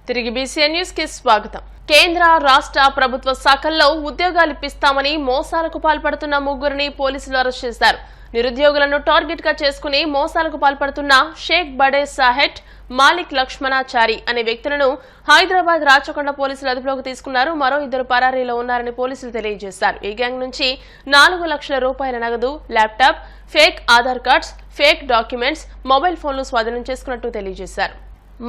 తిరిగి BCN news కి స్వాగతం. కేంద్ర రాష్ట్ర ప్రభుత్వ శాఖల్లో ఉద్యోగాలు ఇప్పిస్తామని మోసాలకు పాల్పడుతున్న ముగ్గురిని పోలీసులు అరెస్ట్ చేశారు. నిరుద్యోగులను టార్గెట్ గా చేసుకుని మోసాలకు పాల్పడుతున్న షేక్ బడే సాహెట్, మాలిక్ లక్ష్మణాచారి అనే వ్యక్తులను హైదరాబాద్ రాచకొండ పోలీసులు అదుపులోకి తీసుకున్నారు. మరో ఇద్దరు పరారీలో ఉన్నారని పోలీసులు తెలియజేశారు. ఈ గ్యాంగ్ నుంచి 4 లక్షల రూపాయల నగదు, laptop, fake Aadhaar cards, fake documents, mobile ఫోన్లు స్వాధీనం చేసుకున్నట్టు తెలియజేశారు.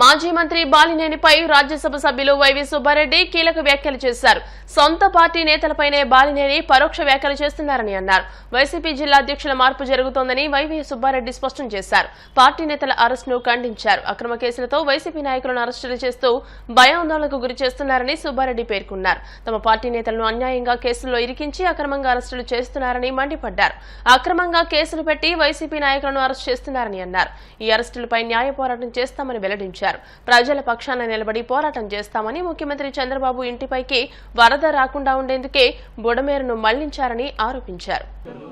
మాజీ మంత్రి బాలినేనిపై రాజ్యసభ సభ్యులు వైవి సుబ్బారెడ్డి కీలక వ్యాఖ్యలు చేశారు. సొంత పార్టీ నేతలపైనే బాలినేని పరోక్ష వ్యాఖ్యలు చేస్తున్నారని అన్నారు. వైసీపీ జిల్లా అధ్యక్షుల మార్పు జరుగుతోందని వైవి సుబ్బారెడ్డి స్పష్టం చేశారు. పార్టీ నేతల అరెస్టును ఖండించారు. అక్రమ కేసులతో వైసీపీ నాయకులను అరెస్టులు చేస్తూ భయాందోళనకు గురి చేస్తున్నారని సుబ్బారెడ్డి పేర్కొన్నారు. తమ పార్టీ నేతలను అన్యాయంగా కేసుల్లో ఇరికించి అక్రమంగా అరెస్టులు చేస్తున్నారని మండిపడ్డారు. అక్రమంగా కేసులు పెట్టి వైసీపీ నాయకులను అరెస్టు చేస్తున్నారని అన్నారు. ఈ అరెస్టులపై న్యాయ పోరాటం చేస్తామని వెల్లడించారు. ప్రజల పక్షాన నిలబడి పోరాటం చేస్తామని, ముఖ్యమంత్రి చంద్రబాబు ఇంటిపైకి వరద రాకుండా ఉండేందుకే బుడమేరును మళ్లించారని ఆరోపించారు.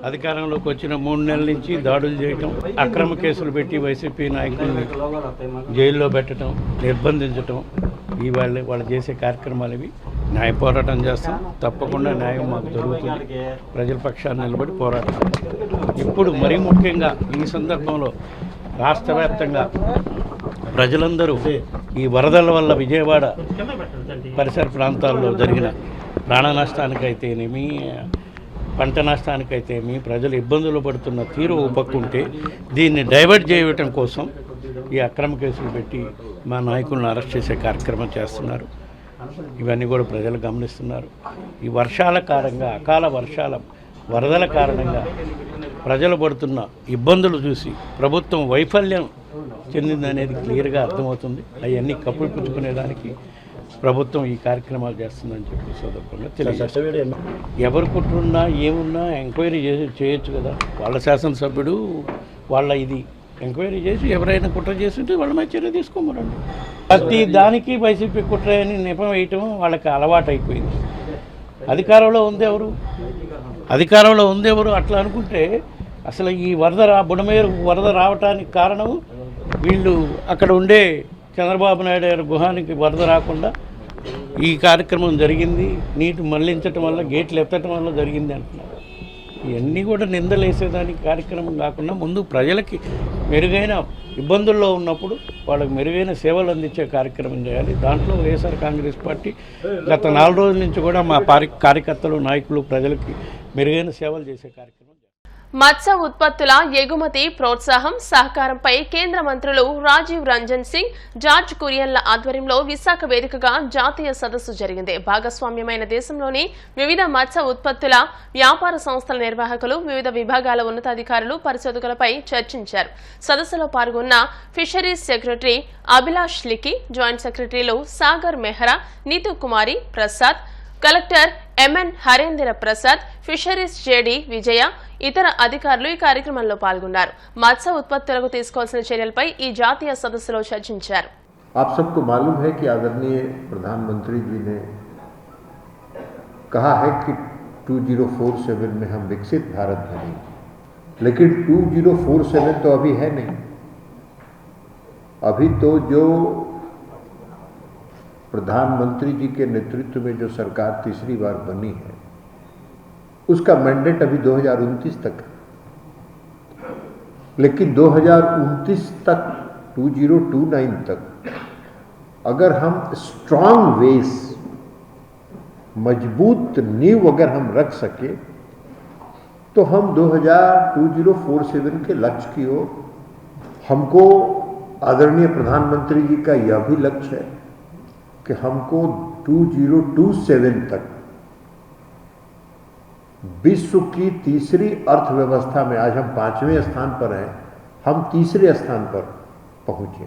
అధికారంలోకి వచ్చిన 3 నెలల నుంచి దాడులు చేయటం, అక్రమ కేసులు పెట్టి వైసీపీ నాయకుల్ని జైల్లో పెట్టడం, నిర్బంధించటం, వాళ్ళు చేసే కార్యక్రమాలు ఇవి. న్యాయ పోరాటం చేస్తాం. తప్పకుండా న్యాయం మాకు దొరుకుతుంది. ప్రజల పక్షాన్ని నిలబడి పోరాటం. ఇప్పుడు మరీ ముఖ్యంగా ఈ సందర్భంలో రాష్ట్ర వ్యాప్తంగా ప్రజలందరూ ఈ వరదల వల్ల విజయవాడ పరిసర ప్రాంతాల్లో జరిగిన ప్రాణ నష్టానికైతేనేమి, పంట నష్టానికైతేనేమి ప్రజలు ఇబ్బందులు పడుతున్న తీరు ఉపక్కుంటే దీన్ని డైవర్ట్ చేయటం కోసం ఈ అక్రమ కేసులు పెట్టి మా నాయకులను అరెస్ట్ చేసే కార్యక్రమం చేస్తున్నారు. ఇవన్నీ కూడా ప్రజలు గమనిస్తున్నారు. ఈ వర్షాల కారణంగా, అకాల వర్షాల వరదల కారణంగా ప్రజలు పడుతున్న ఇబ్బందులు చూసి ప్రభుత్వం వైఫల్యం చెందిందనేది క్లియర్గా అర్థమవుతుంది. అవన్నీ కప్పుపుచ్చుకునేదానికి ప్రభుత్వం ఈ కార్యక్రమాలు చేస్తుందని చెప్పి సందర్భంగా తెలియజేస్తారు. ఎవరు కుట్రున్నా ఏమున్నా ఎంక్వైరీ చేయొచ్చు కదా. వాళ్ళ శాసనసభ్యుడు ఇది ఎంక్వైరీ చేసి ఎవరైనా కుట్ర చేస్తుంటే వాళ్ళ మీద చర్య తీసుకోమరండి. ప్రతి దానికి వైసీపీ కుట్ర అని నెపం వేయటం వాళ్ళకి అలవాటు అయిపోయింది. అధికారంలో ఉంది ఎవరు అట్లా అనుకుంటే అసలు ఈ బుడమేరు వరద రావటానికి కారణం వీళ్ళు అక్కడ ఉండే చంద్రబాబు నాయుడు గారి గుహానికి వరద రాకుండా ఈ కార్యక్రమం జరిగింది, నీటి మళ్లించటం వల్ల, గేట్లు ఎత్తటం వల్ల జరిగింది అంటున్నారు. ఇవన్నీ కూడా నిందలేసేదానికి కార్యక్రమం కాకుండా ముందు ప్రజలకి మెరుగైన ఇబ్బందుల్లో ఉన్నప్పుడు వాళ్ళకి మెరుగైన సేవలు అందించే కార్యక్రమం చేయాలి. దాంట్లో వైఎస్ఆర్ కాంగ్రెస్ పార్టీ గత 4 రోజుల నుంచి కూడా మా కార్యకర్తలు, నాయకులు ప్రజలకి మెరుగైన సేవలు చేసే కార్యక్రమం. మత్స్య ఉత్పత్తుల ఎగుమతి ప్రోత్సాహం, సహకారంపై కేంద్ర మంత్రులు రాజీవ్ రంజన్ సింగ్, జార్జ్ కురియన్ల ఆధ్వర్యంలో విశాఖ వేదికగా జాతీయ సదస్సు జరిగింది. భాగస్వామ్యమైన దేశంలోని వివిధ మత్స్య ఉత్పత్తుల వ్యాపార సంస్థల నిర్వాహకులు, వివిధ విభాగాల ఉన్నతాధికారులు, పరిశోధకులపై చర్చించారు. సదస్సులో పాల్గొన్న ఫిషరీస్ సెక్రటరీ అభిలాష్ లికి, జాయింట్ సెక్రటరీలు Sagar Mehra, Neetu Kumari Prasad, collector MN Harendra Prasad, fisheries JD Vijaya, ఇతర అధికారులు ఈ కార్యక్రమంలో పాల్గొన్నారు. మత్స్య ఉత్పత్తులకు తీసుకోవాల్సిన చర్యలపై ఈ జాతీయ సదస్సులో చర్చించారు. आप सबको मालूम है कि आदरणीय प्रधानमंत्री जी ने कहा है कि 2047 में हम विकसित भारत बनेंगे, लेकिन 2047 तो अभी है नहीं. अभी तो जो प्रधानमंत्री जी के नेतृत्व में जो सरकार तीसरी बार बनी है उसका मैंडेट अभी 2029 तक है. लेकिन 2029 तक 2029 तक अगर हम स्ट्रांग बेस, मजबूत नींव अगर हम रख सके तो हम 2047 के लक्ष्य की ओर, हमको आदरणीय प्रधानमंत्री जी का यह भी लक्ष्य है कि हमको 2027 तक विश्व की तीसरी अर्थव्यवस्था में, आज हम 5वें स्थान पर हैं, हम तीसरे स्थान पर पहुंचे.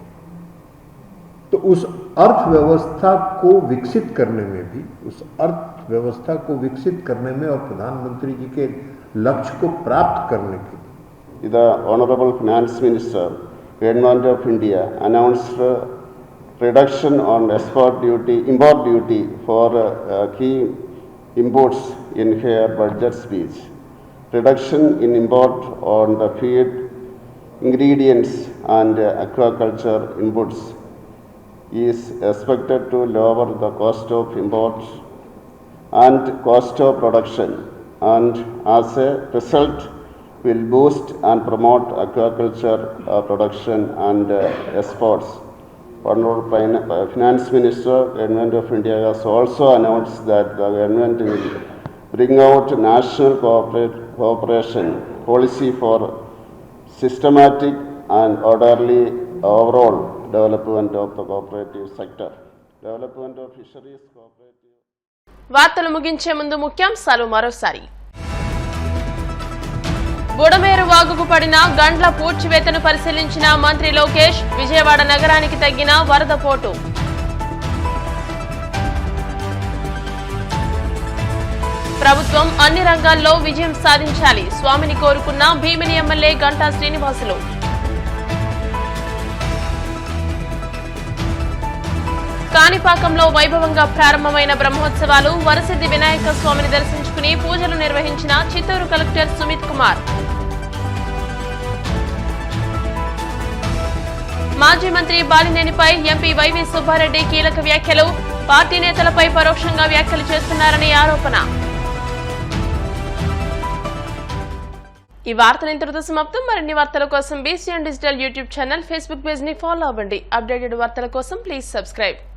तो उस अर्थव्यवस्था को विकसित करने में भी, और प्रधानमंत्री जी के लक्ष्य को प्राप्त करने के लिए The Honorable Finance Minister, Government of India announced reduction on import duty for key imports in her budget speech. Reduction in import on the feed, ingredients and aquaculture inputs is expected to lower the cost of import and cost of production, and as a result will boost and promote aquaculture production and exports. Honorable Finance Minister, Government of India has also announced that the government will bring out national cooperation policy for systematic and orderly overall development of the cooperative sector. Development of fisheries cooperative. వార్తలు ముగించే ముందు ముఖ్యాంశాలు మరోసారి. బుడమేరు వాగుకు పడిన గండ్ల పూడ్చివేతను పరిశీలించిన మంత్రి లోకేష్. విజయవాడ నగరానికి తగ్గిన వరద పోటు. ప్రభుత్వం అన్ని రంగాల్లో విజయం సాధించాలి. స్వామిని కోరుకున్న భీమిని ఎమ్మెల్యే గంటా శ్రీనివాసులు. కాణిపాకంలో వైభవంగా ప్రారంభమైన బ్రహ్మోత్సవాలు. వరసిద్ధి వినాయక స్వామిని దర్శించుకుని పూజలు నిర్వహించిన చిత్తూరు కలెక్టర్ సుమిత్ కుమార్. మాజీ మంత్రి బాలినేనిపై ఎంపీ వైవి సుబ్బారెడ్డి కీలక వ్యాఖ్యలు. పార్టీ నేతలపై పరోక్షంగా వ్యాఖ్యలు చేస్తున్నారని ఆరోపణ. ఈ వార్తలు ఇంతటితో సమాప్తం. మరిన్ని వార్తల కోసం BCN digital YouTube channel, Facebook page ని ఫాలో అవ్వండి. అప్డేటెడ్ వార్తల కోసం ప్లీజ్ సబ్స్క్రైబ్.